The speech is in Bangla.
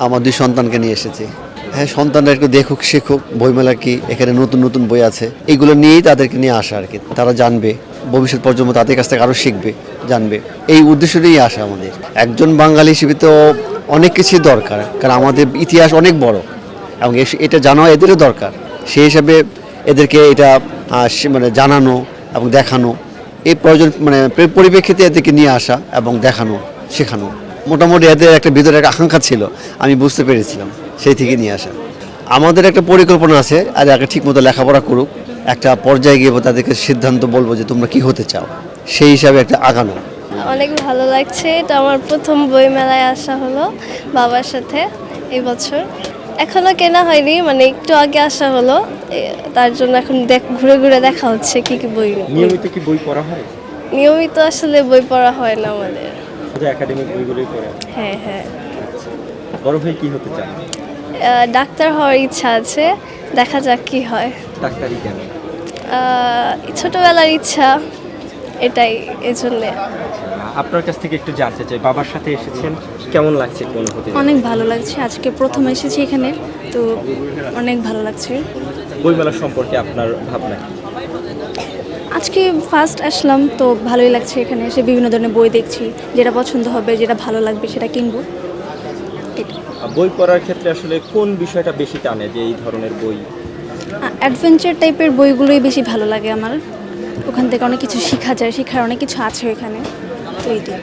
আমার 2 সন্তানকে নিয়ে এসেছি। হ্যাঁ, সন্তানরা একটু দেখুক, শিখুক বইমেলা কি, এখানে নতুন নতুন বই আছে, এগুলো নিয়েই তাদেরকে নিয়ে আসা আর কি। তারা জানবে, ভবিষ্যৎ প্রজন্ম তাদের কাছ থেকে আরও শিখবে, জানবে। এই উদ্দেশ্য নিয়েই আসা আমাদের। একজন বাঙালি হিসেবে তো অনেক কিছুই দরকার, কারণ আমাদের ইতিহাস অনেক বড় এবং এটা জানা এদেরও দরকার। সেই হিসাবে এদেরকে এটা মানে জানানো এবং দেখানো, এই প্রয়োজন মানে পরিপ্রেক্ষিতে এদেরকে নিয়ে আসা এবং দেখানো, শেখানো। মোটামুটি এদের একটা ভিতরে একটা আকাঙ্ক্ষা ছিল, আমি বুঝতে পেরেছিলাম, সেই থেকে নিয়ে আসা। আমাদের একটা পরিকল্পনা আছে, আর আগে ঠিকমতো লেখাপড়া করুক, একটা পর্যায়ে গিয়ে তাদেরকে সিদ্ধান্ত বলবো যে তোমরা কি হতে চাও, সেই হিসাবে একটা আগানো। অনেক ভালো লাগছে। এটা আমার প্রথম বই মেলায় আসা হলো বাবার সাথে এই বছর। এখনো কেনা হয়নি, মানে একটু আগে আসা হলো, তার জন্য এখন ঘুরে ঘুরে দেখা হচ্ছে কি কি বই। নিয়মিত কি বই পড়া হয়? নিয়মিত আসলে বই পড়া হয় না আমাদের। শুধু একাডেমিক বইগুলোই পড়া? হ্যাঁ হ্যাঁ। বড় হয়ে কি হতে চান? ডাক্তার হওয়ার ইচ্ছা আছে, দেখা যাক কি হয়। ডাক্তারি কেন? ছোটবেলার ইচ্ছা, এটাই, এজন্য। আপনার কাছ থেকে একটু জানতে চাই, বাবার সাথে এসেছেন, কেমন লাগছে কোন হতে? অনেক ভালো লাগছে, আজকে প্রথম এসেছি এখানে, তো অনেক ভালো লাগছে। বইমেলা সম্পর্কে আপনার ভাবনা কি? আজকে ফার্স্ট আসলাম, তো ভালোই লাগছে। এখানে এসে বিভিন্ন ধরনের বই দেখছি, যেটা পছন্দ হবে, যেটা ভালো লাগবে সেটা কিনবো। বই পড়ার ক্ষেত্রে আসলে কোন বিষয়টা বেশি টানে, যে এই ধরনের বই? অ্যাডভেঞ্চার টাইপের বইগুলোই বেশি ভালো লাগে আমার। ওখান থেকে অনেক কিছু শেখা যায়, শেখার অনেক কিছু আছে ওখানে, তো এইটাই।